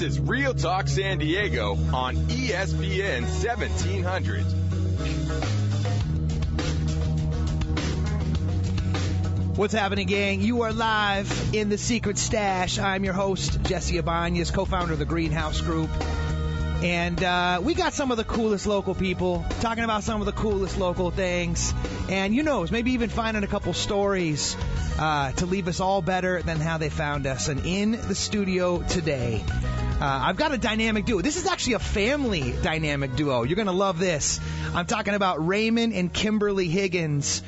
This is Real Talk San Diego on ESPN 1700. What's happening, gang? You are live in the Secret Stash. I'm your host, Jesse Ibanez, co-founder of the Greenhouse Group. And we got some of the coolest local people talking about some of the coolest local things. And who knows, maybe even finding a couple stories to leave us all better than how they found us. And in the studio today, I've got a dynamic duo. This is actually a family dynamic duo. You're going to love this. I'm talking about Raymond and Kimberly Higgins.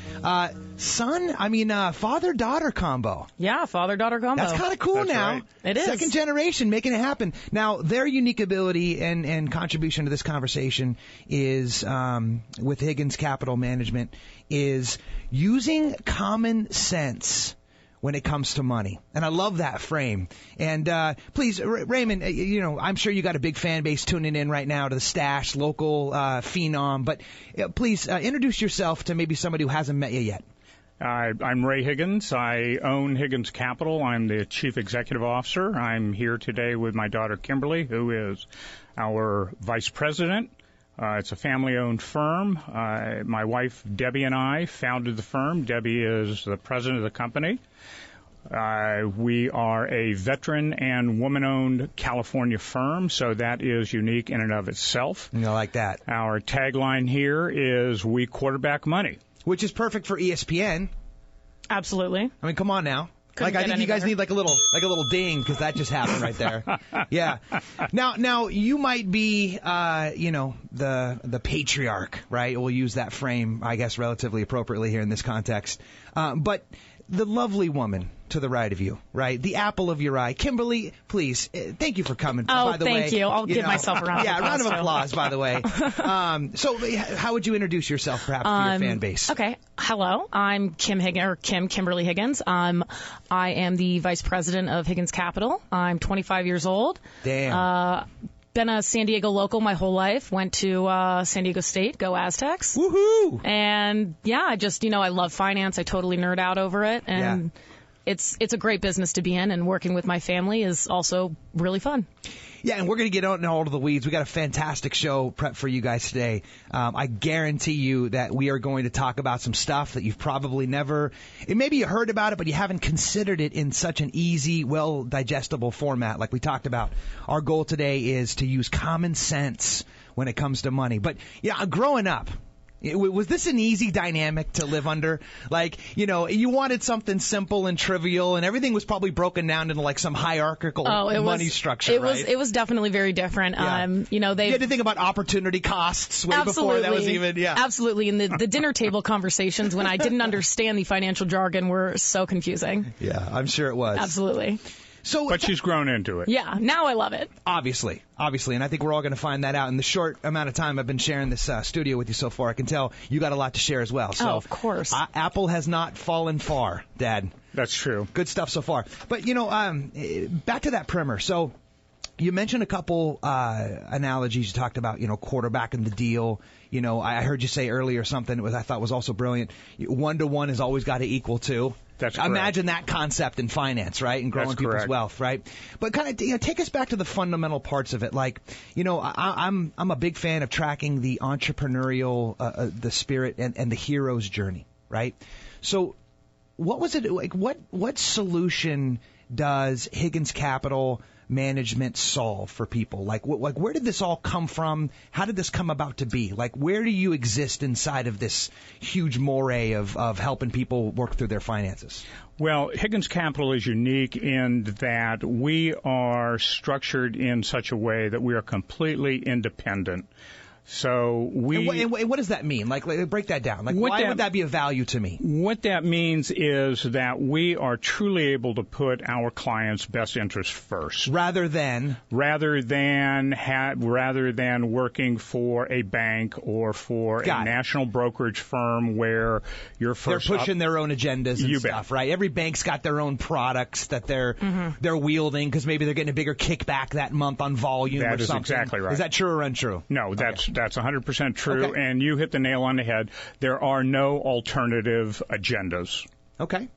Father-daughter combo. Yeah, father-daughter combo. That's kind of cool. That's now. Right. It is. Second generation making it happen. Now, their unique ability and contribution to this conversation is, with Higgins Capital Management, is using common sense when it comes to money. And I love that frame. And please, Raymond, I'm sure you got a big fan base tuning in right now to the Stash, local phenom. But please introduce yourself to maybe somebody who hasn't met you yet. I'm Ray Higgins. I own Higgins Capital. I'm the Chief Executive Officer. I'm here today with my daughter Kimberly, who is our Vice President. It's a family-owned firm. My wife Debbie and I founded the firm. Debbie is the president of the company. We are a veteran and woman-owned California firm, so that is unique in and of itself. I like that. Our tagline here is "We quarterback money," which is perfect for ESPN. Absolutely. I mean, come on now. I think you guys need like a little ding, because that just happened right there. Yeah. Now you might be the patriarch, right? We'll use that frame, I guess, relatively appropriately here in this context. But the lovely woman to the right of you, right? The apple of your eye. Kimberly, please, thank you for coming. By the way, thank you. I'll give myself a round of applause. Yeah, round of applause, by the way. So how would you introduce yourself, perhaps, to your fan base? Okay. Hello. I'm Kimberly Higgins. I am the Vice President of Higgins Capital. I'm 25 years old. Damn. Been a San Diego local my whole life. Went to San Diego State. Go Aztecs. Woohoo! And yeah, I love finance. I totally nerd out over it. And it's a great business to be in, and working with my family is also really fun. Yeah, and we're going to get out in all of the weeds. We got a fantastic show prepped for you guys today. I guarantee you that we are going to talk about some stuff that you've probably maybe you heard about it, but you haven't considered it in such an easy, well-digestible format like we talked about. Our goal today is to use common sense when it comes to money. But, growing up, was this an easy dynamic to live under? Like, you wanted something simple and trivial, and everything was probably broken down into like some hierarchical money structure, right? It was definitely very different. Yeah. You had to think about opportunity costs way before that was even, Absolutely. And the dinner table conversations when I didn't understand the financial jargon were so confusing. Yeah, I'm sure it was. Absolutely. But she's grown into it. Yeah, now I love it. Obviously, and I think we're all going to find that out. In the short amount of time I've been sharing this studio with you so far, I can tell you got a lot to share as well. So, of course. Apple has not fallen far, Dad. That's true. Good stuff so far. But, back to that primer. So you mentioned a couple analogies. You talked about, quarterbacking the deal. I heard you say earlier something I thought was also brilliant. 1-to-1 has always got to equal 2. That's correct. Imagine that concept in finance, right? And growing people's wealth, right? But kind of, take us back to the fundamental parts of it. Like, I'm a big fan of tracking the entrepreneurial, the spirit and the hero's journey, right? So what was it like? What solution does Higgins Capital Management solve for people? Like where did this all come from? How did this come about to be? Like, where do you exist inside of this huge moray of helping people work through their finances? Well, Higgins Capital is unique in that we are structured in such a way that we are completely independent. So and what does that mean? Like break that down. Like, why would that be of value to me? What that means is that we are truly able to put our clients' best interests first, rather than working for a bank or for a national brokerage firm where you're first. They're pushing their own agendas and stuff, right? Every bank's got their own products that they're wielding because maybe they're getting a bigger kickback that month on volume or something. That is exactly right. Is that true or untrue? No, that's 100% true, and you hit the nail on the head. There are no alternative agendas. Okay.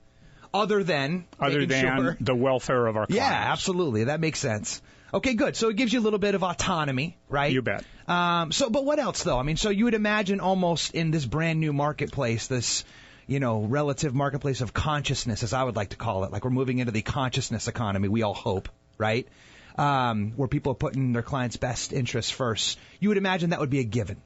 Other than the welfare of our clients. Yeah, absolutely. That makes sense. Okay, good. So it gives you a little bit of autonomy, right? You bet. But what else, though? I mean, so you would imagine almost in this brand new marketplace, this, relative marketplace of consciousness, as I would like to call it, like we're moving into the consciousness economy, we all hope, right? Where people are putting their clients' best interests first. You would imagine that would be a given.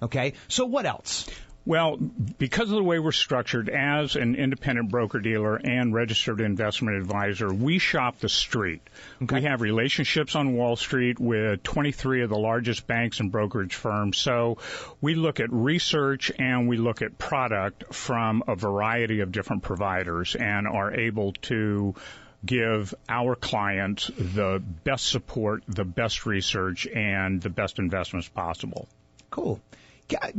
Okay? So what else? Well, because of the way we're structured as an independent broker-dealer and registered investment advisor, we shop the street. Okay. We have relationships on Wall Street with 23 of the largest banks and brokerage firms. So we look at research and we look at product from a variety of different providers and are able to give our clients the best support, the best research, and the best investments possible. Cool.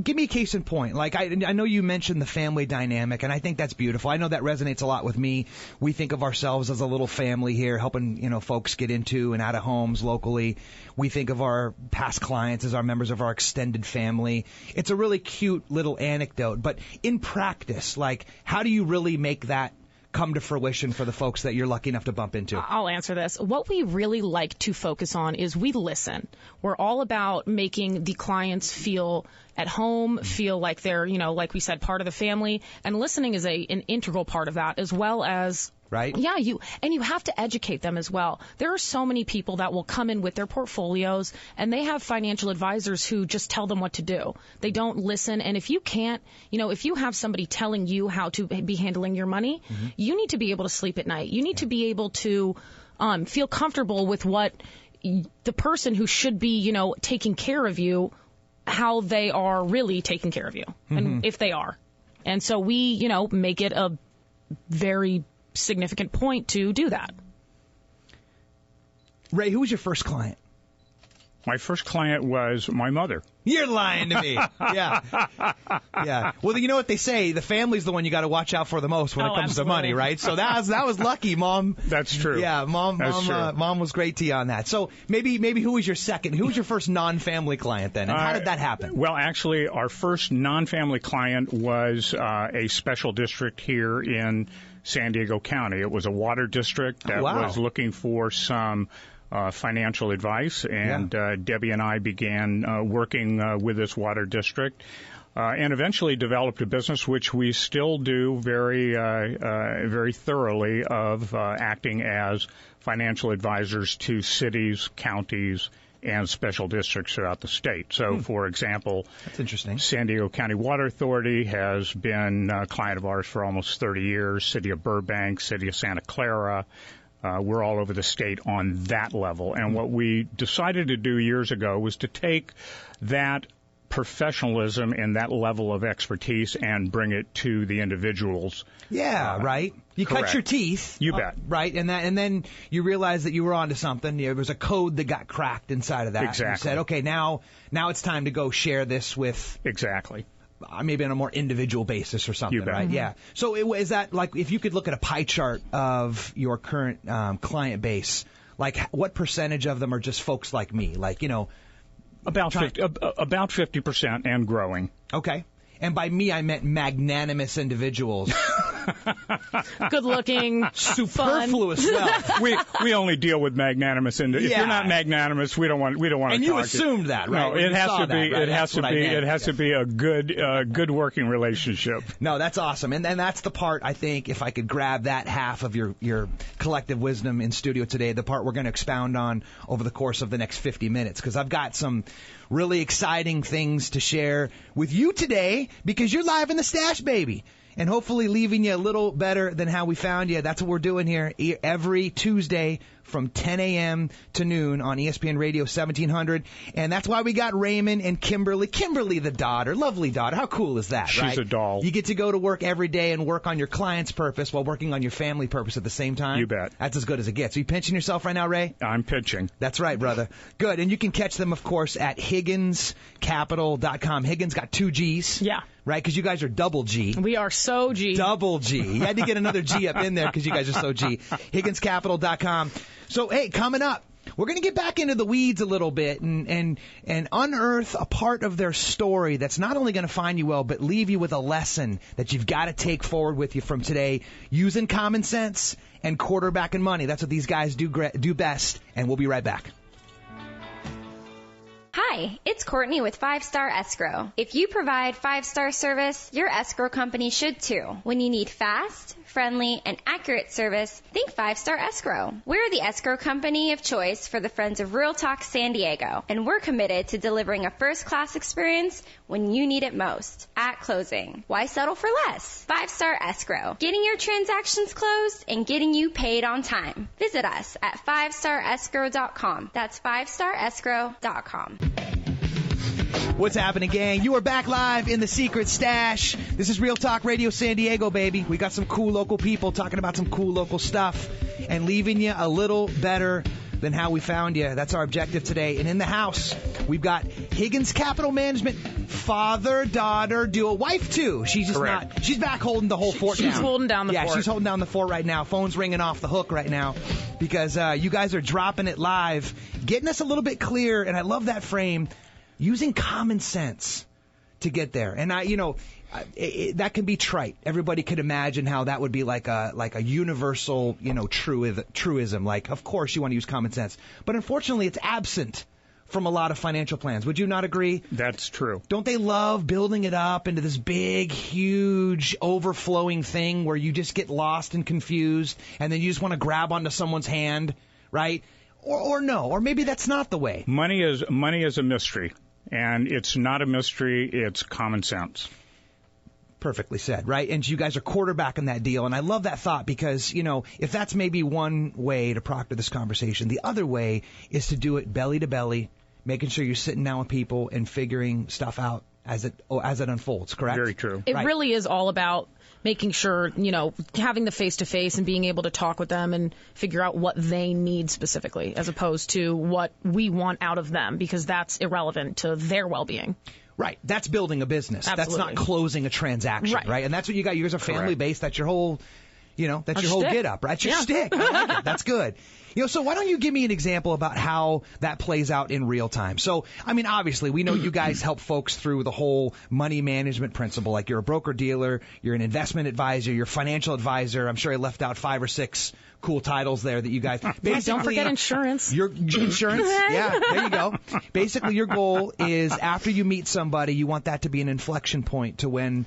Give me a case in point. Like, I know you mentioned the family dynamic, and I think that's beautiful. I know that resonates a lot with me. We think of ourselves as a little family here, helping, folks get into and out of homes locally. We think of our past clients as our members of our extended family. It's a really cute little anecdote. But in practice, like, how do you really make that come to fruition for the folks that you're lucky enough to bump into? I'll answer this. What we really like to focus on is we listen. We're all about making the clients feel at home, feel like they're, like we said, part of the family. And listening is an integral part of that, as well as right? Yeah, you have to educate them as well. There are so many people that will come in with their portfolios and they have financial advisors who just tell them what to do. They don't listen. And if you can't, if you have somebody telling you how to be handling your money, you need to be able to sleep at night. You need to be able to feel comfortable with what the person who should be, taking care of you, how they are really taking care of you, and if they are. And so we, make it a very significant point to do that. Ray, who was your first client? My first client was my mother. You're lying to me. Yeah. Yeah. Well, you know what they say? The family's the one you got to watch out for the most when it comes to money, right? So that was lucky, Mom. That's true. Yeah, Mom was great to you on that. So maybe who was your second? Who was your first non-family client then? And how did that happen? Well, actually, our first non-family client was a special district here in San Diego County. It was a water district that was looking for some financial advice, and Debbie and I began working with this water district and eventually developed a business which we still do very thoroughly of acting as financial advisors to cities, counties, and special districts throughout the state. So, for example, that's interesting. San Diego County Water Authority has been a client of ours for almost 30 years, City of Burbank, City of Santa Clara. We're all over the state on that level. And what we decided to do years ago was to take that professionalism and that level of expertise and bring it to the individuals. Yeah, right. You cut your teeth. You bet. Right, and then you realized that you were onto something. There was a code that got cracked inside of that. Exactly. You said, okay, now it's time to go share this with... Exactly. Maybe on a more individual basis or something, you bet. right? Yeah. So is that like, if you could look at a pie chart of your current client base, like what percentage of them are just folks like me? Like, about 50% and growing. Okay. And by me, I meant magnanimous individuals. Good looking, superfluous wealth. We only deal with magnanimous individuals. If you're not magnanimous, we don't want to talk to you. And you assumed that, right? No, it has to be a good working relationship. No, that's awesome. And that's the part, I think, if I could grab that half of your collective wisdom in studio today, the part we're going to expound on over the course of the next 50 minutes, because I've got some really exciting things to share with you today, because you're live in the stash, baby. And hopefully leaving you a little better than how we found you. That's what we're doing here every Tuesday from 10 a.m. to noon on ESPN Radio 1700. And that's why we got Raymond and Kimberly. Kimberly, the daughter, lovely daughter. How cool is that, right? She's a doll. You get to go to work every day and work on your client's purpose while working on your family purpose at the same time. You bet. That's as good as it gets. Are you pinching yourself right now, Ray? I'm pinching. That's right, brother. Good. And you can catch them, of course, at HigginsCapital.com. Higgins got 2 G's. Yeah. Right? Because you guys are double G. We are so G. Double G. You had to get another G up in there because you guys are so G. HigginsCapital.com. So, hey, coming up, we're going to get back into the weeds a little bit and unearth a part of their story that's not only going to find you well, but leave you with a lesson that you've got to take forward with you from today, using common sense and quarterbacking money. That's what these guys do best, and we'll be right back. Hi, it's Courtney with 5 Star Escrow. If you provide 5-star service, your escrow company should too. When you need fast, friendly, and accurate service, think 5 Star Escrow. We're the escrow company of choice for the Friends of Real Talk San Diego, and we're committed to delivering a first-class experience when you need it most, at closing. Why settle for less? 5 Star Escrow, getting your transactions closed and getting you paid on time. Visit us at 5starescrow.com. That's 5starescrow.com. What's happening, gang? You are back live in the Secret Stash. This is Real Talk Radio San Diego, baby. We got some cool local people talking about some cool local stuff and leaving you a little better than how we found you. That's our objective today. And in the house, we've got Higgins Capital Management, father-daughter duo, wife too. She's just Correct. not. She's back holding the whole fort down. She's holding down the fort. Yeah, she's holding down the fort right now. Phone's ringing off the hook right now because you guys are dropping it live, getting us a little bit clear. And I love that frame. Using common sense to get there. And that can be trite. Everybody could imagine how that would be like a universal, truism. Like, of course you want to use common sense. But unfortunately, it's absent from a lot of financial plans. Would you not agree? That's true. Don't they love building it up into this big, huge, overflowing thing where you just get lost and confused and then you just want to grab onto someone's hand, right? Or no, or maybe that's not the way. Money is a mystery. And it's not a mystery, it's common sense. Perfectly said, right? And you guys are quarterbacking that deal. And I love that thought because, if that's maybe one way to proctor this conversation, the other way is to do it belly to belly, making sure you're sitting down with people and figuring stuff out as it unfolds, correct? Very true. It really is all about making sure, having the face-to-face and being able to talk with them and figure out what they need specifically, as opposed to what we want out of them, because that's irrelevant to their well-being. Right. That's building a business. Absolutely. That's not closing a transaction, right? And that's what you got. You guys are family-based. That's your whole, that's your whole get-up, right? That's your stick. I like it. That's good. So why don't you give me an example about how that plays out in real time? So, obviously, we know you guys help folks through the whole money management principle. Like, you're a broker-dealer, you're an investment advisor, you're a financial advisor. I'm sure I left out 5 or 6 cool titles there that you guys... Don't forget insurance. Your insurance? Yeah, there you go. Basically, your goal is after you meet somebody, you want that to be an inflection point to when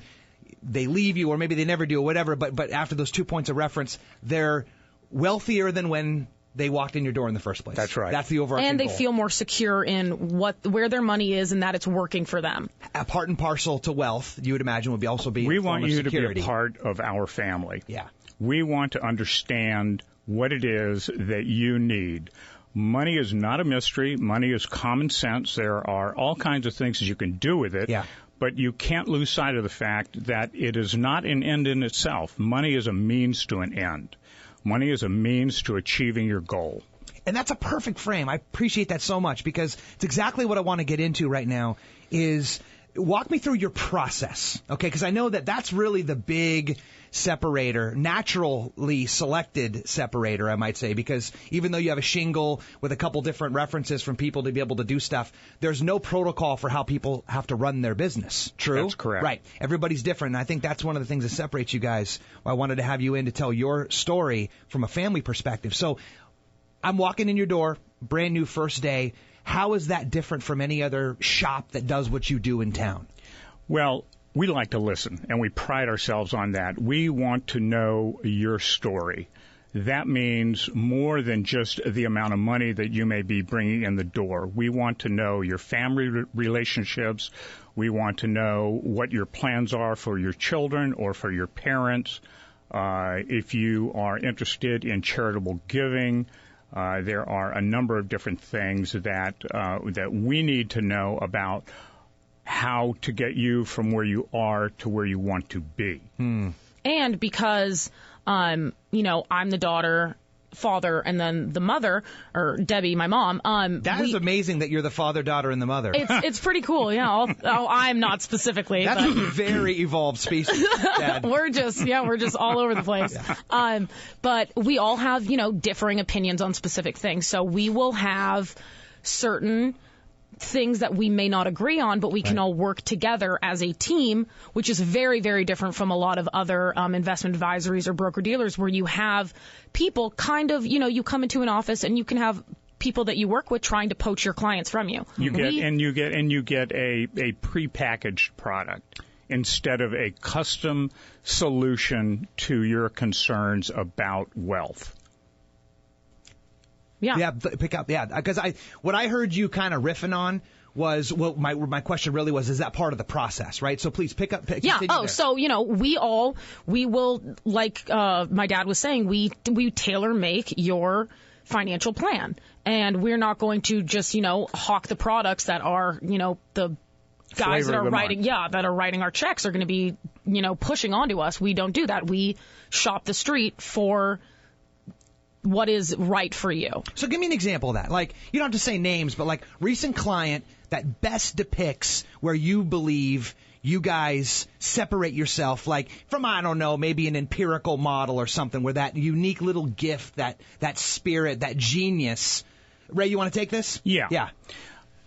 they leave you, or maybe they never do, or whatever, but after those 2 points of reference, they're wealthier than when they walked in your door in the first place. That's right. That's the overarching And they goal. feel more secure in where their money is and that it's working for them. A part and parcel to wealth, you would imagine, would also be We a form want of you security. to be a part of our family. Yeah. We want to understand what it is that you need. Money is not a mystery. Money is common sense. There are all kinds of things that you can do with it. Yeah. But you can't lose sight of the fact that it is not an end in itself. Money is a means to an end. Money is a means to achieving your goal. And that's a perfect frame. I appreciate that so much because it's exactly what I want to get into right now is walk me through your process, okay? Because I know that that's really the big separator, naturally selected separator, I might say, because even though you have a shingle with a couple different references from people to be able to do stuff, there's no protocol for how people have to run their business. True? That's correct. Right. Everybody's different, and I think that's one of the things that separates you guys. I wanted to have you in to tell your story from a family perspective. So I'm walking in your door, brand new first day. How is that different from any other shop that does what you do in town? Well, we like to listen, and we pride ourselves on that. We want to know your story. That means more than just the amount of money that you may be bringing in the door. We want to know your family relationships. We want to know what your plans are for your children or for your parents. If you are interested in charitable giving, there are a number of different things that we need to know about how to get you from where you are to where you want to be. And because, I'm the daughter, father, and then the mother, or Debbie, my mom. That is amazing that you're the father, daughter, and the mother. It's pretty cool. Yeah, I'm not specifically. That's but. a very evolved species, Dad. we're just all over the place. Yeah. But we all have, differing opinions on specific things. So we will have certain things that we may not agree on, but we can all work together as a team, which is very, very different from a lot of other investment advisories or broker dealers where you have people kind of, you come into an office and you can have people that you work with trying to poach your clients from you. You get a prepackaged product instead of a custom solution to your concerns about wealth. Yeah. Because what I heard you kind of riffing on was, well, my question really was, is that part of the process, right? So please Yeah. Oh, so, we will, like my dad was saying, we tailor make your financial plan. And we're not going to just, hawk the products that are, the guys that are writing our checks are going to be, pushing onto us. We don't do that. We shop the street for what is right for you. So give me an example of that. Like, you don't have to say names, but like recent client that best depicts where you believe you guys separate yourself, like from, I don't know, maybe an empirical model or something where that unique little gift, that spirit, that genius. Ray, you want to take this? Yeah. Yeah.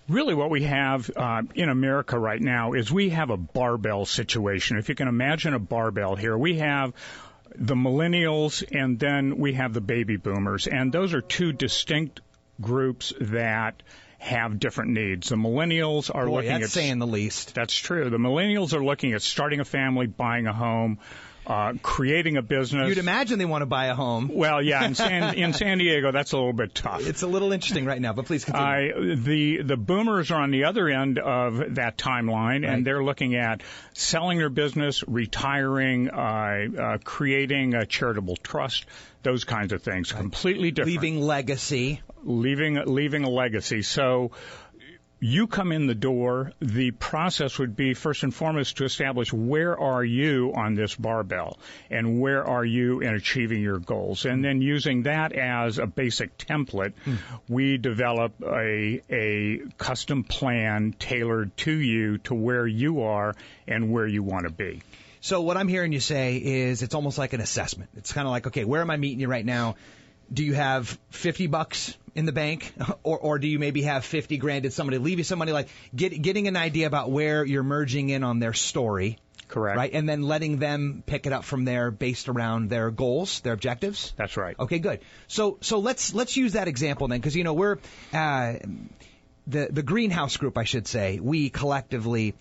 Really what we have in America right now is we have a barbell situation. If you can imagine a barbell here, we have the millennials and then we have the baby boomers. And those are two distinct groups that have different needs. The millennials are looking at... That's saying the least. That's true. The millennials are looking at starting a family, buying a home, creating a business. You'd imagine they want to buy a home. Well, yeah, in San Diego, that's a little bit tough. It's a little interesting right now, but please continue. The boomers are on the other end of that timeline, right. And they're looking at selling their business, retiring, creating a charitable trust, those kinds of things. Right. Completely different. Leaving legacy. Leaving a legacy. So you come in the door, the process would be first and foremost to establish where are you on this barbell and where are you in achieving your goals. And then using that as a basic template, we develop a custom plan tailored to you to where you are and where you want to be. So what I'm hearing you say is it's almost like an assessment. It's kind of like, okay, where am I meeting you right now? Do you have $50 in the bank, or do you maybe have $50,000? Did somebody leave you some money? Like getting an idea about where you're merging in on their story. Correct. Right, and then letting them pick it up from there based around their goals, their objectives. That's right. Okay, good. So let's use that example then, because we're the Greenhouse Group, I should say. We collectively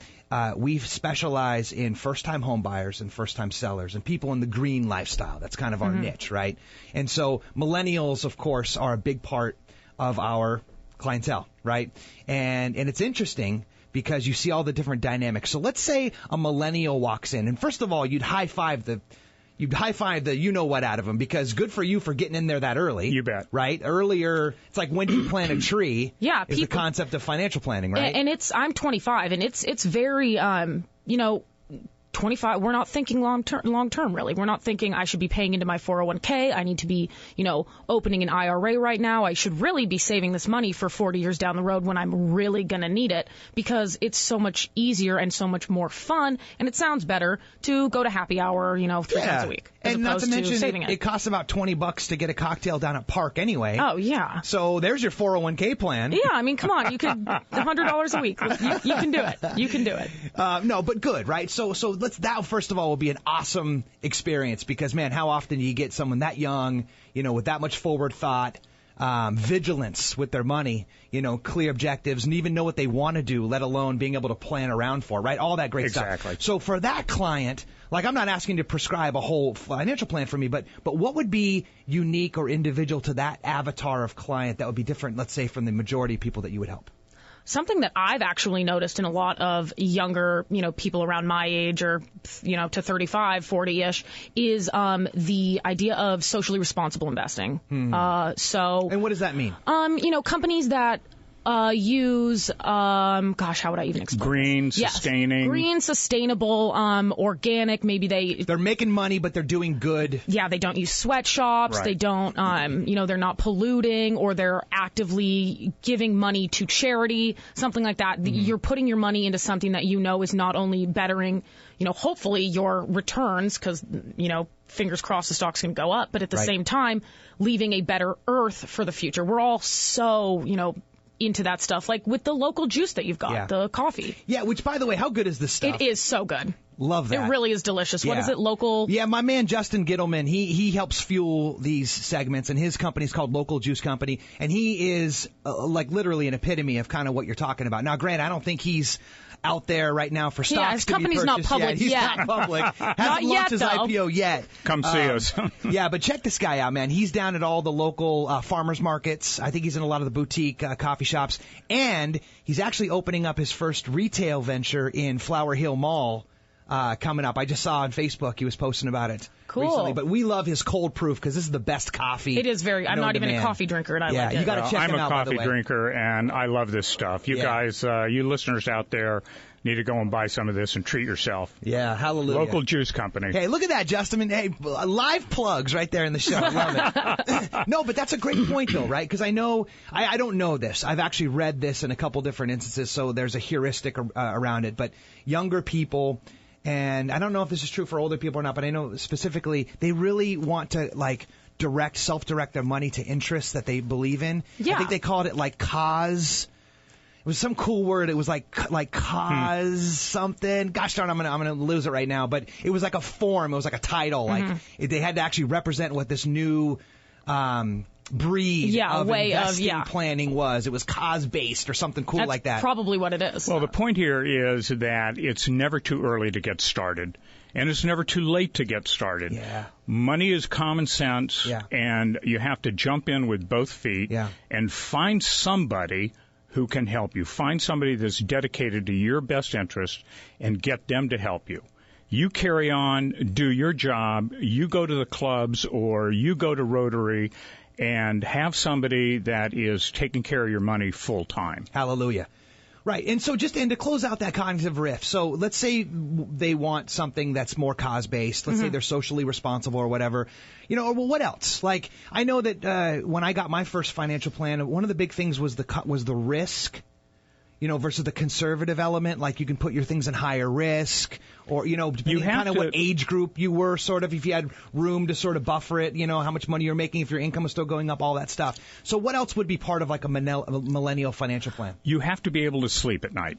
we specialize in first-time home buyers and first-time sellers and people in the green lifestyle. That's kind of our niche, right? And so millennials, of course, are a big part of our clientele, right? And it's interesting because you see all the different dynamics. So let's say a millennial walks in, and first of all, you'd high-five the you-know-what out of them, because good for you for getting in there that early. You bet. Right? Earlier, it's like when you plant a tree is the concept of financial planning, right? And I'm 25, and it's very, 25, we're not thinking long term, really. We're not thinking I should be paying into my 401k. I need to be, opening an IRA right now. I should really be saving this money for 40 years down the road when I'm really going to need it, because it's so much easier and so much more fun, and it sounds better to go to happy hour, 3 times a week. And not to mention, it costs about $20 to get a cocktail down at Park anyway. Oh, yeah. So there's your 401k plan. Yeah, I mean, come on. You could, $100 a week. You can do it. You can do it. No, but good, right? So that, first of all, will be an awesome experience, because, man, how often do you get someone that young, with that much forward thought, vigilance with their money, clear objectives, and even know what they want to do, let alone being able to plan around for, right? All that great stuff. Exactly. So for that client, like, I'm not asking to prescribe a whole financial plan for me, but what would be unique or individual to that avatar of client that would be different, let's say, from the majority of people that you would help? Something that I've actually noticed in a lot of younger, people around my age, or, to 35, 40-ish, is the idea of socially responsible investing. And what does that mean? Companies that use, how would I even explain? Green, sustaining. Yes. Green, sustainable, organic. Maybe they're making money, but they're doing good. Yeah, they don't use sweatshops. Right. They don't, they're not polluting, or they're actively giving money to charity, something like that. Mm-hmm. You're putting your money into something that is not only bettering, hopefully your returns, because, fingers crossed the stocks can go up, but at the same time, leaving a better earth for the future. We're all so, into that stuff, like with the local juice that you've got, the coffee. Yeah, which, by the way, how good is this stuff? It is so good. Love that. It really is delicious. Yeah. What is it, local? Yeah, my man Justin Gittleman, he helps fuel these segments, and his company is called Local Juice Company, and he is like literally an epitome of kind of what you're talking about. Now, Grant, I don't think he's out there right now for stocks. Yeah, his to company's be not purchased public He's yet. not public. Hasn't Not launched yet, his though. IPO yet. Come see us. Yeah, but check this guy out, man. He's down at all the local farmers markets. I think he's in a lot of the boutique coffee shops, and he's actually opening up his first retail venture in Flower Hill Mall. Coming up. I just saw on Facebook he was posting about it recently. But we love his cold proof because this is the best coffee. It is very. I'm not even a coffee drinker, and I like it. You got to check him out. I'm a coffee drinker, and I love this stuff. You guys, you listeners out there, need to go and buy some of this and treat yourself. Yeah, hallelujah. Local Juice Company. Hey, look at that, Justin. Hey, live plugs right there in the show. I love it. No, but that's a great point, though, right? Because I know, I don't know this. I've actually read this in a couple different instances, so there's a heuristic around it. But younger people, and I don't know if this is true for older people or not, but I know specifically they really want to, like, self-direct their money to interests that they believe in. Yeah. I think they called it, like, cause. It was some cool word. It was like cause something. Gosh darn, I'm gonna lose it right now. But it was like a form. It was like a title. Like they had to actually represent what this new breed of way investing planning was. It was cause-based or something cool That's like that. Probably what it is. Well, the point here is that it's never too early to get started, and it's never too late to get started. Yeah. Money is common sense, and you have to jump in with both feet and find somebody who can help you. Find somebody that's dedicated to your best interest and get them to help you. You carry on, do your job, you go to the clubs or you go to Rotary and have somebody that is taking care of your money full time. Hallelujah. Right. And so and to close out that cognitive riff, so let's say they want something that's more cause-based. Let's say they're socially responsible or whatever. Or what else? Like, I know that when I got my first financial plan, one of the big things was the risk, versus the conservative element. Like, you can put your things in higher risk or, depending on kind of what age group you were, sort of, if you had room to sort of buffer it, how much money you're making, if your income was still going up, all that stuff. So what else would be part of like a millennial financial plan? You have to be able to sleep at night.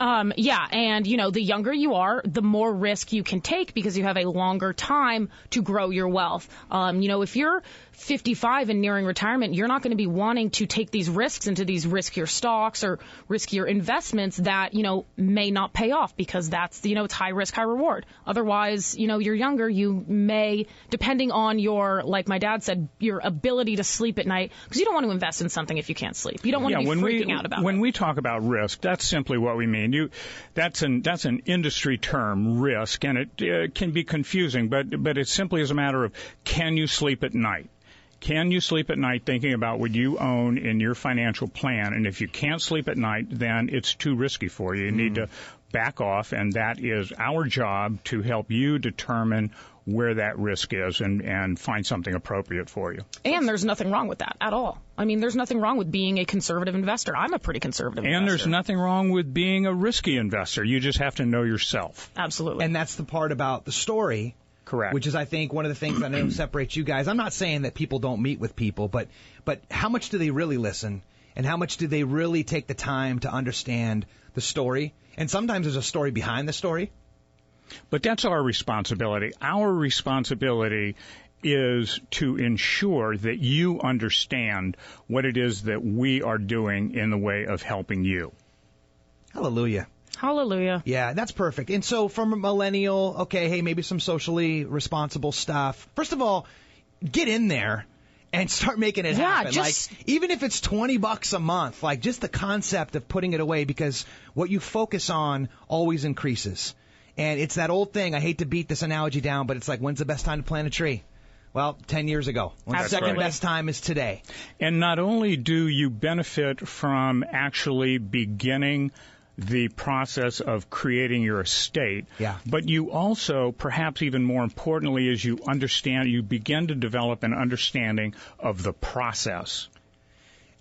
And, the younger you are, the more risk you can take because you have a longer time to grow your wealth. If you're 55 and nearing retirement, you're not going to be wanting to take these risks into these riskier stocks or riskier investments that, may not pay off because that's, it's high risk, high reward. Otherwise, you're younger, you may, depending on your, like my dad said, your ability to sleep at night, because you don't want to invest in something if you can't sleep. You don't want to be freaking out about it. When we talk about risk, that's simply what we mean. That's an industry term, risk, and it can be confusing, but it simply is a matter of, can you sleep at night? Can you sleep at night thinking about what you own in your financial plan? And if you can't sleep at night, then it's too risky for you. You need to back off, and that is our job to help you determine where that risk is and find something appropriate for you. And there's nothing wrong with that at all. I mean, there's nothing wrong with being a conservative investor. I'm a pretty conservative investor. And there's nothing wrong with being a risky investor. You just have to know yourself. Absolutely. And that's the part about the story. Correct. Which is, I think, one of the things that I know separates you guys. I'm not saying that people don't meet with people, but how much do they really listen? And how much do they really take the time to understand the story? And sometimes there's a story behind the story. But that's our responsibility. Our responsibility is to ensure that you understand what it is that we are doing in the way of helping you. Hallelujah. Hallelujah. Yeah, that's perfect. And so from a millennial, okay, hey, maybe some socially responsible stuff. First of all, get in there and start making it happen. Like, even if it's $20 a month, like just the concept of putting it away, because what you focus on always increases. And it's that old thing. I hate to beat this analogy down, but it's like, when's the best time to plant a tree? Well, 10 years ago. The second best time is today. And not only do you benefit from actually beginning the process of creating your estate, but you also, perhaps even more importantly, as you understand, you begin to develop an understanding of the process.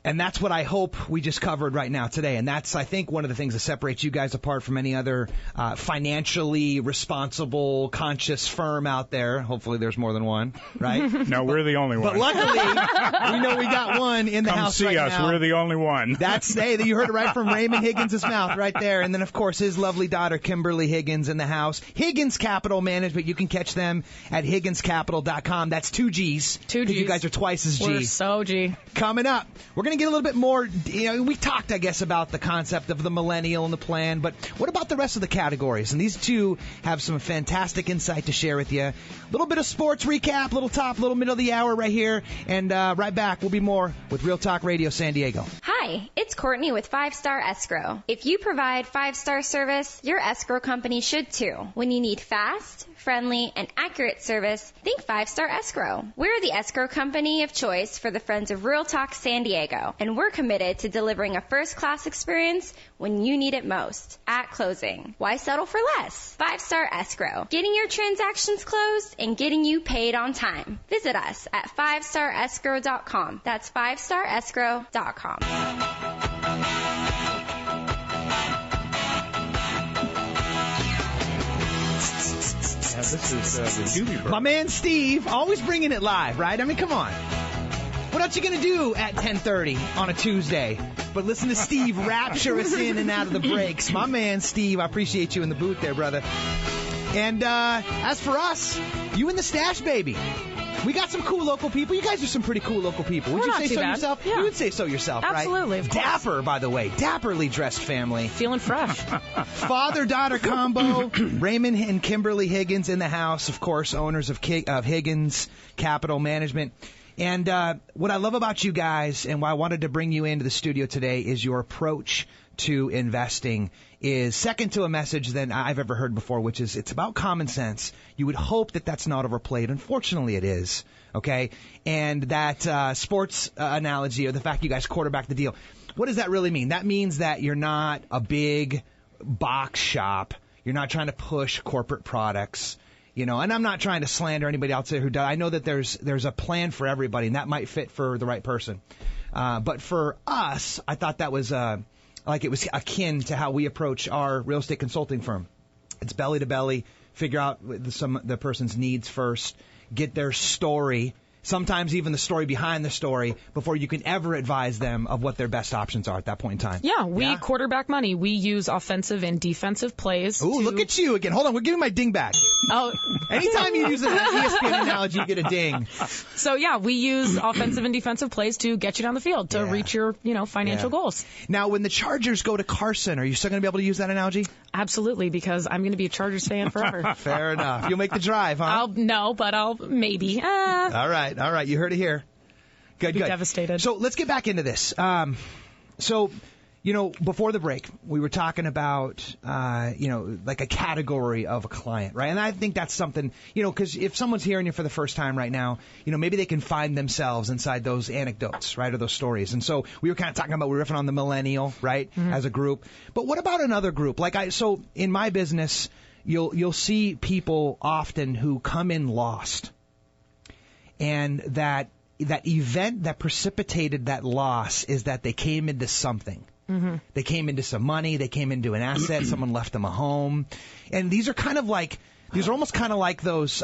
And that's what I hope we just covered right now today. And that's, I think, one of the things that separates you guys apart from any other financially responsible, conscious firm out there. Hopefully there's more than one, right? No, we're the only one. But luckily, we know we got one in the house right now. Come see us. We're the only one. You heard it right from Raymond Higgins' mouth right there. And then, of course, his lovely daughter, Kimberly Higgins, in the house. Higgins Capital Management. You can catch them at higginscapital.com. That's 2 G's. 2 G's. You guys are twice as G. We're so G. Coming up, we're going to get a little bit more, we talked, I guess, about the concept of the millennial and the plan, but what about the rest of the categories? And these two have some fantastic insight to share with you. A little bit of sports recap, little top, little middle of the hour right here, and right back, we'll be more with Real Talk Radio San Diego. Hi, it's Courtney with 5 Star Escrow. If you provide 5-star service, your escrow company should too. When you need fast, friendly, and accurate service, think 5 Star Escrow. We're the escrow company of choice for the Friends of Real Talk San Diego, and we're committed to delivering a first-class experience when you need it most, at closing. Why settle for less? 5 Star Escrow, getting your transactions closed and getting you paid on time. Visit us at 5starescrow.com. That's 5starescrow.com. This is the Doobie Bird. My man Steve, always bringing it live, right? I mean, come on. What else you going to do at 10:30 on a Tuesday? But listen to Steve rapture us in and out of the breaks. My man Steve, I appreciate you in the booth there, brother. And as for us, you and the Stash Baby. We got some cool local people. You guys are some pretty cool local people. Would you say so yourself? Yeah. You would say so yourself, right? Absolutely, of course. Dapper, by the way. Dapperly dressed family. Feeling fresh. Father-daughter combo. Raymond and Kimberly Higgins in the house, of course, owners of Higgins Capital Management. And what I love about you guys and why I wanted to bring you into the studio today is your approach to investing is second to a message than I've ever heard before, which is it's about common sense. You would hope that that's not overplayed. Unfortunately, it is. Okay? And that sports analogy, or the fact you guys quarterback the deal, what does that really mean? That means that you're not a big box shop. You're not trying to push corporate products. And I'm not trying to slander anybody out there who does. I know that there's a plan for everybody, and that might fit for the right person. But for us, I thought that was like it was akin to how we approach our real estate consulting firm. It's belly to belly, figure out the person's needs first, get their story, sometimes even the story behind the story, before you can ever advise them of what their best options are at that point in time. Yeah, we quarterback money. We use offensive and defensive plays. Ooh, look at you again. Hold on, we're giving my ding back. Oh. Anytime you use an ESPN analogy, you get a ding. So, yeah, we use offensive and defensive plays to get you down the field to reach your, financial goals. Now, when the Chargers go to Carson, are you still going to be able to use that analogy? Absolutely, because I'm going to be a Chargers fan forever. Fair enough. You'll make the drive, huh? I'll maybe. All right. You heard it here. Good. Devastated. So let's get back into this. Before the break, we were talking about, like a category of a client, right? And I think that's something, because if someone's hearing you for the first time right now, maybe they can find themselves inside those anecdotes, right, or those stories. And so we were kind of talking about, we're riffing on the millennial, right, as a group. But what about another group? So in my business, you'll see people often who come in lost. And that event that precipitated that loss is that they came into something. Mm-hmm. They came into some money. They came into an asset. Someone left them a home. And these are almost kind of like those,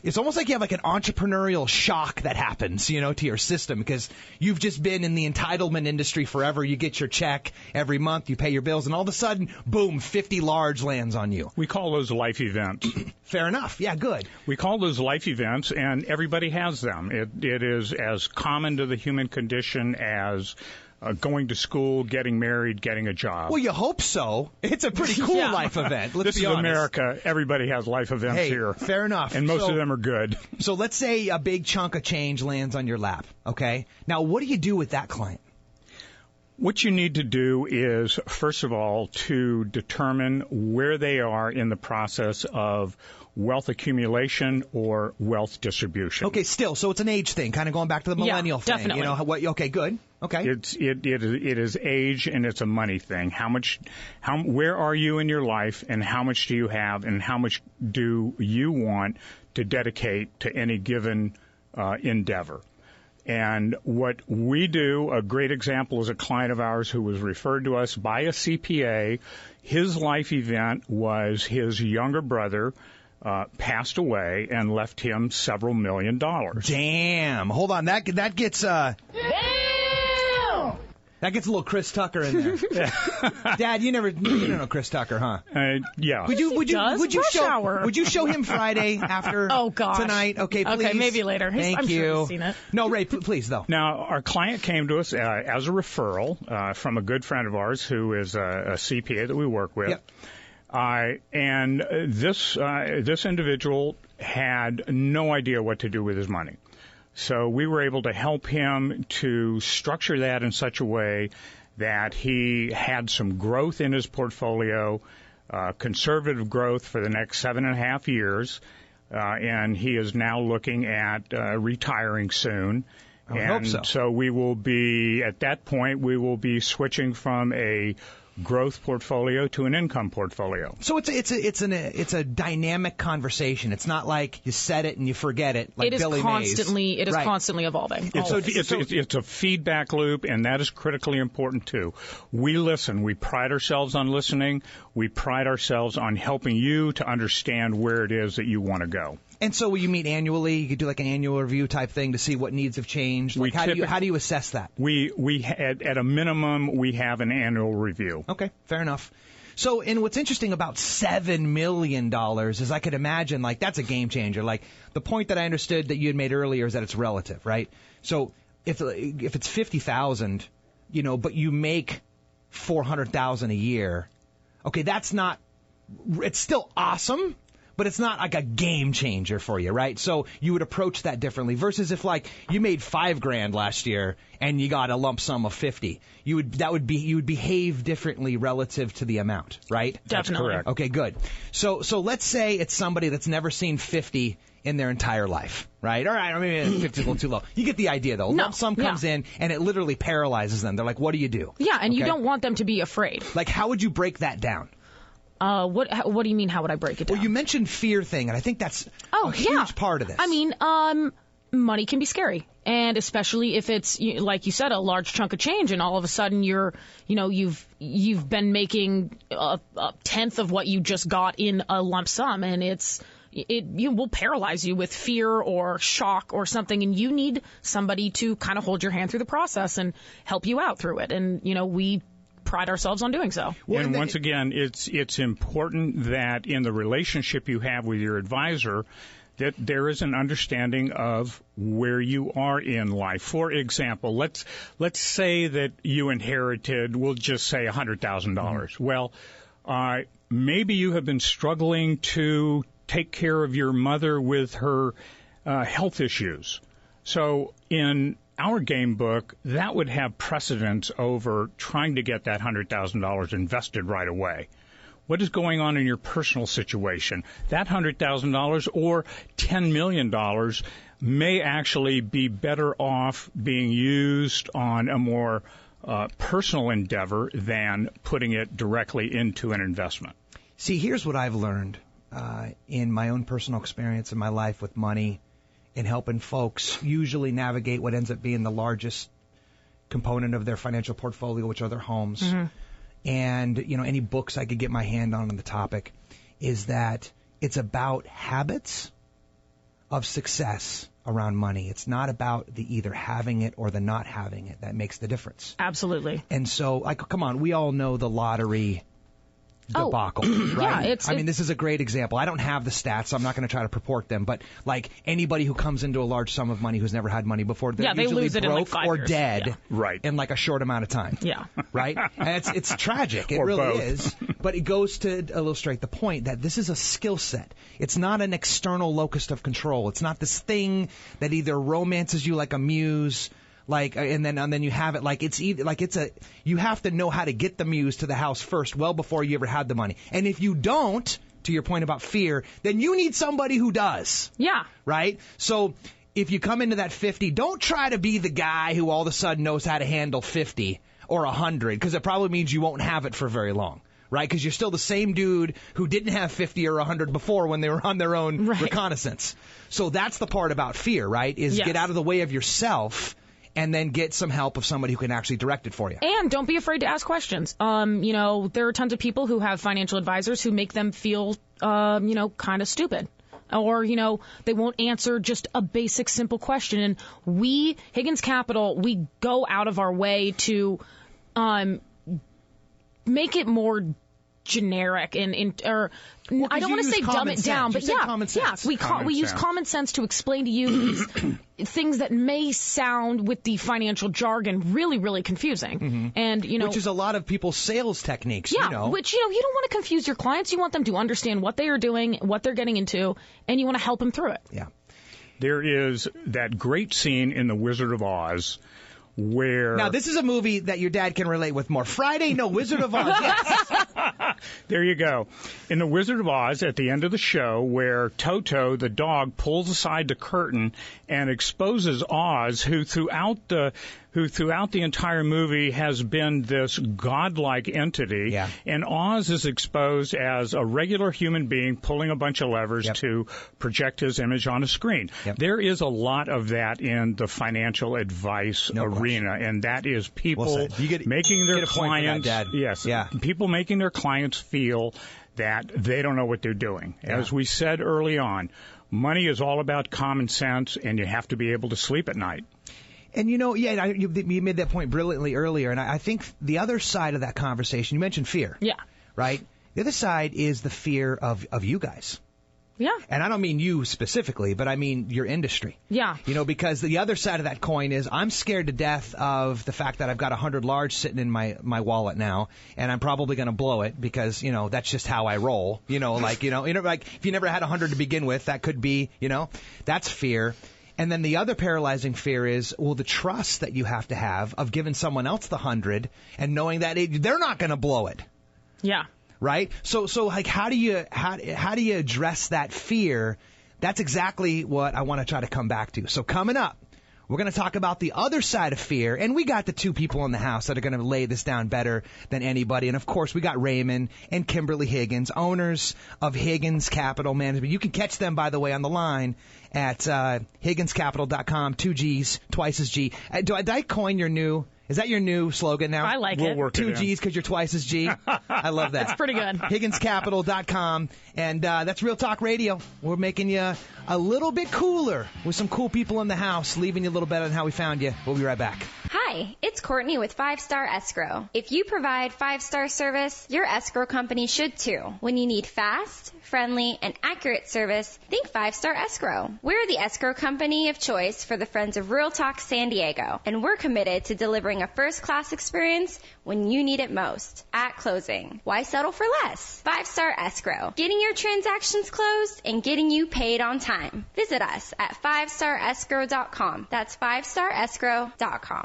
it's almost like you have like an entrepreneurial shock that happens, to your system, because you've just been in the entitlement industry forever. You get your check every month, you pay your bills, and all of a sudden, boom, 50 large lands on you. We call those life events. Fair enough. Yeah, good. We call those life events, and everybody has them. It is as common to the human condition as going to school, getting married, getting a job. Well, you hope so. It's a pretty cool life event. Let's be honest. This is America. Everybody has life events here. Fair enough. And most of them are good. So let's say a big chunk of change lands on your lap, okay? Now, what do you do with that client? What you need to do is, first of all, to determine where they are in the process of wealth accumulation or wealth distribution. Okay, so it's an age thing, kind of going back to the millennial thing. Definitely. Okay, good. Okay. It is age, and it's a money thing. Where are you in your life, and how much do you have, and how much do you want to dedicate to any given endeavor? And what we do, a great example is a client of ours who was referred to us by a CPA. His life event was his younger brother passed away and left him several $1 million. Damn. Hold on. That gets That gets a little Chris Tucker in there. Dad, you don't know Chris Tucker, huh? Yeah. Would you show him Friday after Oh, gosh. tonight? Okay, please. Okay, maybe later. Thank I'm you. sure he's seen it. No, Ray, please, though. Now, our client came to us as a referral from a good friend of ours who is a CPA that we work with. Yep. And this individual had no idea what to do with his money. So we were able to help him to structure that in such a way that he had some growth in his portfolio, conservative growth for the next 7.5 years, and he is now looking at retiring soon. I hope so. So we will be, at that point, we will be switching from a growth portfolio to an income portfolio. So it's a dynamic conversation. It's not like you set it and you forget it. Like it is Billy constantly Mays. it is Right. constantly evolving. It's a feedback loop, and that is critically important too. We listen. We pride ourselves on listening. We pride ourselves on helping you to understand where it is that you want to go. And so will you meet annually? You could do like an annual review type thing to see what needs have changed. Like how do you assess that? We at a minimum we have an annual review. Okay, fair enough. So, and what's interesting about $7 million is I could imagine, like, that's a game changer. Like, the point that I understood that you had made earlier is that it's relative, right? So, if it's 50,000, but you make 400,000 a year, okay, it's still awesome, but it's not like a game changer for you, right? So you would approach that differently versus if like you made $5,000 last year and you got a lump sum of 50, you would behave differently relative to the amount, right? Definitely. That's correct. Okay, good. So let's say it's somebody that's never seen 50 in their entire life, right? All right, or maybe 50 is a little too low. You get the idea, though. Lump sum comes in and it literally paralyzes them. They're like, what do you do? Yeah, and you Okay? don't want them to be afraid. Like, how would you break that down? What do you mean? How would I break it down? Well, you mentioned fear thing, and I think that's a huge part of this. I mean, money can be scary, and especially if it's like you said, a large chunk of change, and all of a sudden you've been making a tenth of what you just got in a lump sum, and it will paralyze you with fear or shock or something, and you need somebody to kind of hold your hand through the process and help you out through it, and we pride ourselves on doing so. And once again, it's important that in the relationship you have with your advisor that there is an understanding of where you are in life. For example, let's say that you inherited, we'll just say $100,000. Well, maybe you have been struggling to take care of your mother with her health issues. So in our game book, that would have precedence over trying to get that $100,000 invested right away. What is going on in your personal situation? That $100,000 or $10 million may actually be better off being used on a more personal endeavor than putting it directly into an investment. See, here's what I've learned in my own personal experience in my life with money and helping folks usually navigate what ends up being the largest component of their financial portfolio, which are their homes. Mm-hmm. And, any books I could get my hand on the topic is that it's about habits of success around money. It's not about the either having it or the not having it that makes the difference. Absolutely. And so, come on, we all know the lottery debacle, right? Yeah, this is a great example. I don't have the stats, so I'm not going to try to purport them, but like anybody who comes into a large sum of money who's never had money before, they're they usually lose it broke in like 5 or years. dead right. in like a short amount of time. Yeah. Right? And it's tragic. It or really both. is. But it goes to illustrate the point that this is a skill set. It's not an external locus of control. It's not this thing that either romances you like a muse, and then you have it you have to know how to get the muse to the house first, well before you ever had the money. And if you don't, to your point about fear, then you need somebody who does. Yeah. Right? So if you come into that 50, don't try to be the guy who all of a sudden knows how to handle 50 or 100, because it probably means you won't have it for very long. right? Because you're still the same dude who didn't have 50 or 100 before when they were on their own reconnaissance. So that's the part about fear, right? Is get out of the way of yourself and then get some help of somebody who can actually direct it for you. And don't be afraid to ask questions. You know, there are tons of people who have financial advisors who make them feel, you know, kind of stupid. Or, you know, they won't answer just a basic, simple question. And we, Higgins Capital, we go out of our way to make it more generic I don't want to say dumb it down, but we use common sense to explain to you these things that may sound with the financial jargon really, really confusing. And you know, which is a lot of people's sales techniques. Yeah, you know. which you know you don't want to confuse your clients. You want them to understand what they are doing, what they're getting into, and you want to help them through it. Yeah. There is that great scene in The Wizard of Oz where... Now, this is a movie that your dad can relate with more. Friday, no, Wizard of Oz, yes. There you go. In The Wizard of Oz, at the end of the show, where Toto, the dog, pulls aside the curtain and exposes Oz, who throughout the entire movie has been this godlike entity. Yeah. And Oz is exposed as a regular human being pulling a bunch of levers to project his image on a screen. There is a lot of that in the financial advice arena, and that is people making their clients people making their clients feel that they don't know what they're doing. As we said early on, money is all about common sense, and you have to be able to sleep at night. And, you know, you made that point brilliantly earlier, and I think the other side of that conversation, you mentioned fear. Yeah. Right? The other side is the fear of you guys. Yeah. And I don't mean you specifically, but I mean your industry. Yeah. You know, because the other side of that coin is I'm scared to death of the fact that I've got 100 large sitting in my wallet now, and I'm probably going to blow it because, you know, that's just how I roll. You know, like if you never had 100 to begin with, that could be, you know, that's fear. And then the other paralyzing fear is, well, the trust that you have to have of giving someone else the 100 and knowing that they're not going to blow it. Yeah. Right? So like, how do you address that fear? That's exactly what I want to try to come back to. So coming up, we're going to talk about the other side of fear, and we got the two people in the house that are going to lay this down better than anybody. And of course, we got Raymond and Kimberly Higgins, owners of Higgins Capital Management. You can catch them, by the way, on the line at higginscapital.com. 2 G's, twice as G. Did I coin your new? Is that your new slogan now? I like we'll it. Work 2 G's because you're twice as G. I love that. It's pretty good. Higginscapital.com. And that's Real Talk Radio. We're making you a little bit cooler with some cool people in the house, leaving you a little better than how we found you. We'll be right back. Hi, it's Courtney with 5 Star Escrow. If you provide 5-star service, your escrow company should too. When you need fast, friendly, and accurate service, think 5 Star Escrow. We're the escrow company of choice for the Friends of Real Talk San Diego, and we're committed to delivering a first-class experience when you need it most. At closing, why settle for less? 5 Star Escrow, getting your transactions closed and getting you paid on time. Visit us at 5starescrow.com. That's 5starescrow.com.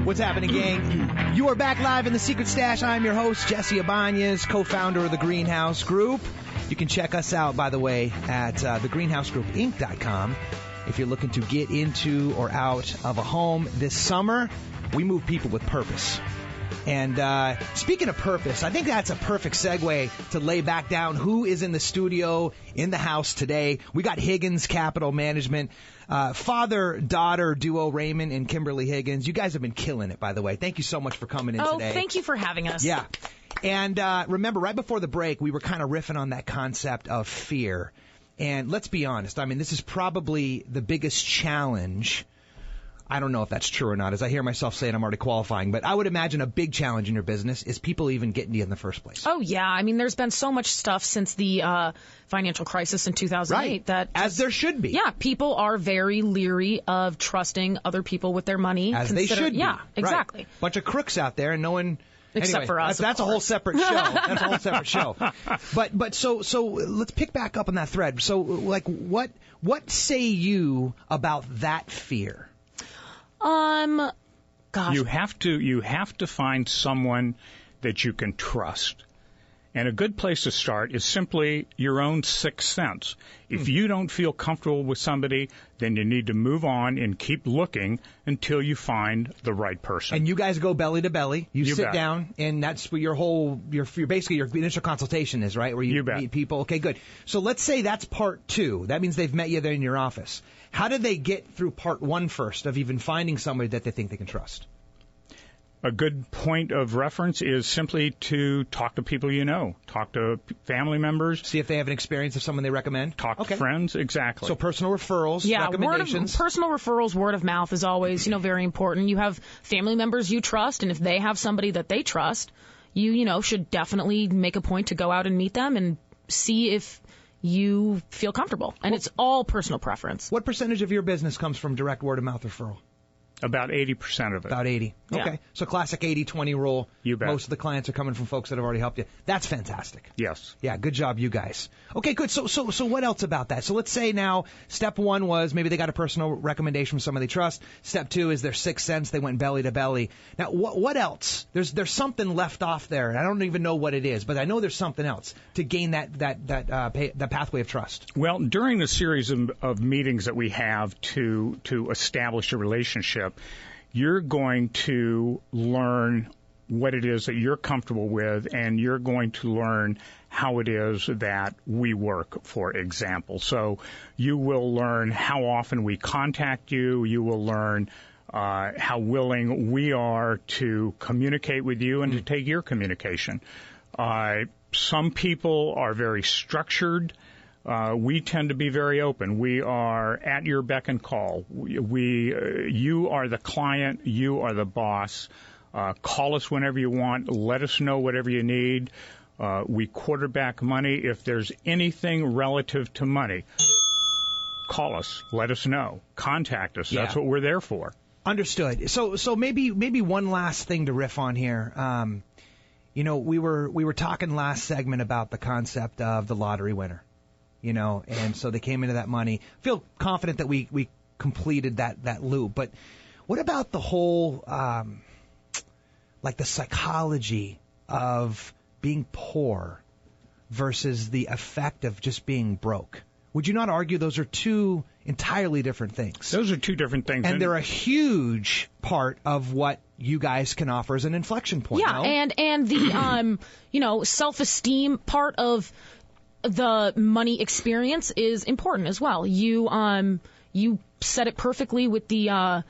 What's happening, gang? You are back live in the Secret Stash. I'm your host, Jesse Ibanez, co-founder of the Greenhouse Group. You can check us out, by the way, at thegreenhousegroupinc.com. If you're looking to get into or out of a home this summer, we move people with purpose. And speaking of purpose, I think that's a perfect segue to lay back down who is in the studio, in the house today. We got Higgins Capital Management, father-daughter duo Raymond and Kimberly Higgins. You guys have been killing it, by the way. Thank you so much for coming in today. Oh, thank you for having us. Yeah. And remember, right before the break, we were kind of riffing on that concept of fear. And let's be honest. I mean, this is probably the biggest challenge. I don't know if that's true or not. As I hear myself saying, I'm already qualifying. But I would imagine a big challenge in your business is people even getting to you in the first place. Oh, yeah. I mean, there's been so much stuff since the financial crisis in 2008. Right. That as there should be. Yeah. People are very leery of trusting other people with their money. As they should be. Yeah, exactly. Right. Bunch of crooks out there and no one... Except anyway, for us. That's a whole separate show. That's a whole separate show. But so let's pick back up on that thread. So, like, what say you about that fear? Gosh. You have to find someone that you can trust. And a good place to start is simply your own sixth sense. If you don't feel comfortable with somebody, then you need to move on and keep looking until you find the right person. And you guys go belly to belly. You sit bet. down, and that's where your basically your initial consultation is, right? Where you bet. meet people. Okay, good. So let's say that's part 2. That means they've met you there in your office. How do they get through part 1 first of even finding somebody that they think they can trust? A good point of reference is simply to talk to people you know, talk to family members. See if they have an experience of someone they recommend? Talk to friends, exactly. So personal referrals, recommendations. Personal referrals, word of mouth is always, very important. You have family members you trust, and if they have somebody that they trust, you should definitely make a point to go out and meet them and see if you feel comfortable. And it's all personal preference. What percentage of your business comes from direct word of mouth referral? About 80% of it. About 80. Yeah. Okay. So classic 80-20 rule. You bet. Most of the clients are coming from folks that have already helped you. That's fantastic. Yes. Yeah, good job, you guys. Okay, good. So what else about that? So let's say now step 1 was maybe they got a personal recommendation from someone they trust. Step 2 is their sixth sense. They went belly to belly. Now, what else? There's something left off there, and I don't even know what it is, but I know there's something else to gain that pathway of trust. Well, during the series of meetings that we have to establish a relationship, you're going to learn what it is that you're comfortable with, and you're going to learn how it is that we work, for example. So you will learn how often we contact you. You will learn how willing we are to communicate with you and to take your communication. Some people are very structured. We tend to be very open. We are at your beck and call. You are the client. You are the boss. Call us whenever you want. Let us know whatever you need. We quarterback money. If there's anything relative to money, call us. Let us know. Contact us. Yeah. That's what we're there for. Understood. So maybe one last thing to riff on here. We were talking last segment about the concept of the lottery winner. And so they came into that money. Feel confident that we completed that loop. But what about the whole, the psychology of being poor versus the effect of just being broke? Would you not argue those are two entirely different things? Those are two different things. And they're a huge part of what you guys can offer as an inflection point. Yeah, no? and the, self-esteem part of the money experience is important as well. You said it perfectly with the,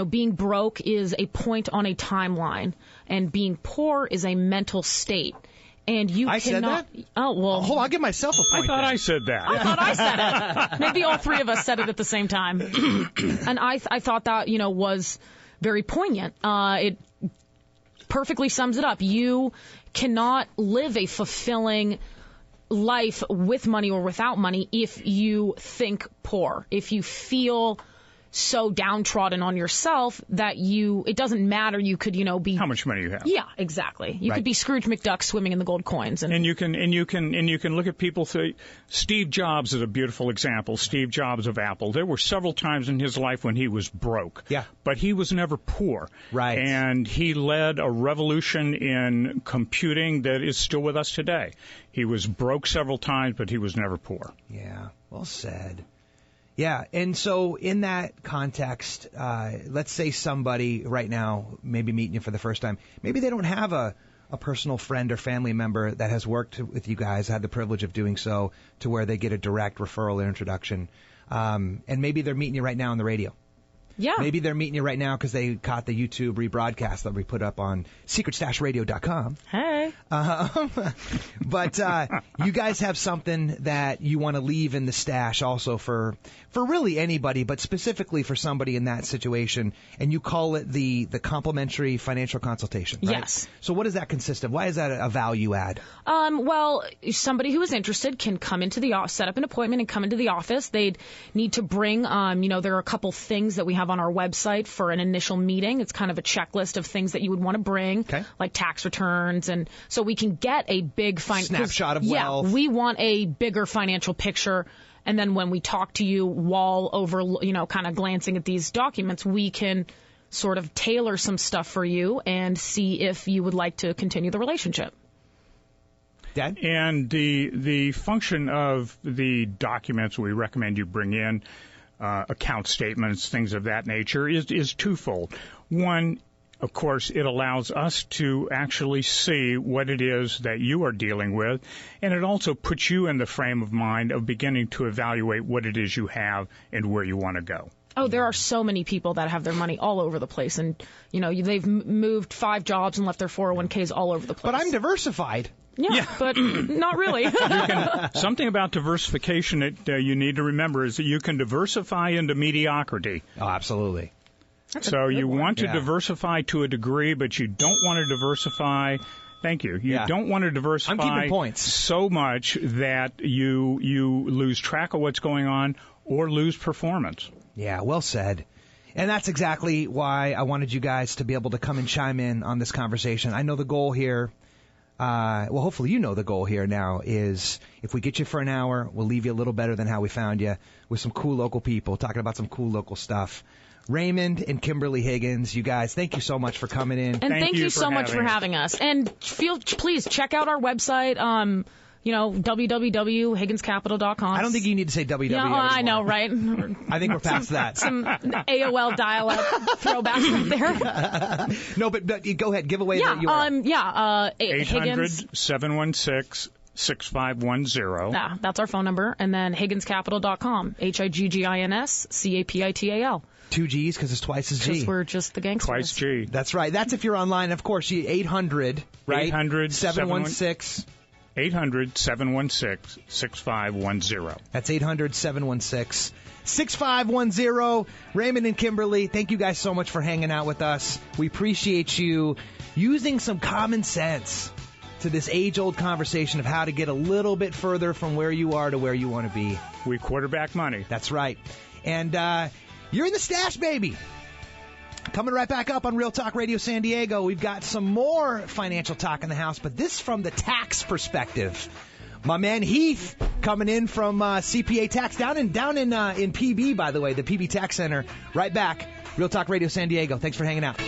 being broke is a point on a timeline, and being poor is a mental state. And you I cannot. Said that? Oh, well. Hold on, I'll give myself a point. I thought I said that. I thought I said it. Maybe all three of us said it at the same time. And I thought that, was very poignant. It perfectly sums it up. You cannot live a fulfilling life with money or without money if you think poor, if you feel so downtrodden on yourself that it doesn't matter. You could, be how much money you have. Yeah, exactly. You could be Scrooge McDuck swimming in the gold coins, and you can look at people through. Steve Jobs is a beautiful example. Steve Jobs of Apple. There were several times in his life when he was broke. Yeah. But he was never poor. Right. And he led a revolution in computing that is still with us today. He was broke several times, but he was never poor. Yeah. Well said. Yeah, and so in that context, let's say somebody right now, maybe meeting you for the first time, maybe they don't have a personal friend or family member that has worked with you guys, had the privilege of doing so, to where they get a direct referral or introduction, and maybe they're meeting you right now on the radio. Yeah. Maybe they're meeting you right now because they caught the YouTube rebroadcast that we put up on secretstashradio.com. Hey. But you guys have something that you want to leave in the stash also for really anybody, but specifically for somebody in that situation, and you call it the complimentary financial consultation, right? Yes. So what does that consist of? Why is that a value add? Well, somebody who is interested can come into the office, set up an appointment and come into the office. They'd need to bring, there are a couple things that we have on our website for an initial meeting. It's kind of a checklist of things that you would want to bring, like tax returns, and so we can get a big snapshot of wealth. Yeah, we want a bigger financial picture. And then when we talk to you while over, kind of glancing at these documents, we can sort of tailor some stuff for you and see if you would like to continue the relationship. Dad? And the function of the documents we recommend you bring in, account statements, things of that nature, is twofold. One, of course, it allows us to actually see what it is that you are dealing with, and it also puts you in the frame of mind of beginning to evaluate what it is you have and where you want to go. Oh, there are so many people that have their money all over the place, and they've moved 5 jobs and left their 401ks all over the place. But I'm diversified. Yeah, but not really. Something about diversification that you need to remember is that you can diversify into mediocrity. Oh, absolutely. So you want to diversify to a degree, but you don't want to diversify. Thank you. You don't want to diversify I'm keeping points. So much that you lose track of what's going on or lose performance. Yeah, well said. And that's exactly why I wanted you guys to be able to come and chime in on this conversation. I know the goal here, well, hopefully you know the goal here now is if we get you for an hour, we'll leave you a little better than how we found you with some cool local people talking about some cool local stuff. Raymond and Kimberly Higgins, you guys, thank you so much for coming in. And thank you so much for having us. And please check out our website, www.higginscapital.com. I don't think you need to say www. Yeah, I know, right? I think we're past that. Some AOL dial-up throwbacks right there. No, but go ahead, give away the URL. 800-716-6510. Yeah, that's our phone number. And then higginscapital.com, HIGGINSCAPITAL. 2 G's because it's twice as G. Because we're just the gangsters. Twice G. That's right. That's if you're online. Of course, 800, right? 716. 800-716-6510. That's 800-716-6510. Raymond and Kimberly, thank you guys so much for hanging out with us. We appreciate you using some common sense to this age-old conversation of how to get a little bit further from where you are to where you want to be. We quarterback money. That's right. And you're in the stash, baby. Coming right back up on Real Talk Radio San Diego, we've got some more financial talk in the house, but this from the tax perspective. My man Heath coming in from CPA Tax down in PB, by the way, the PB Tax Center. Right back. Real Talk Radio San Diego. Thanks for hanging out.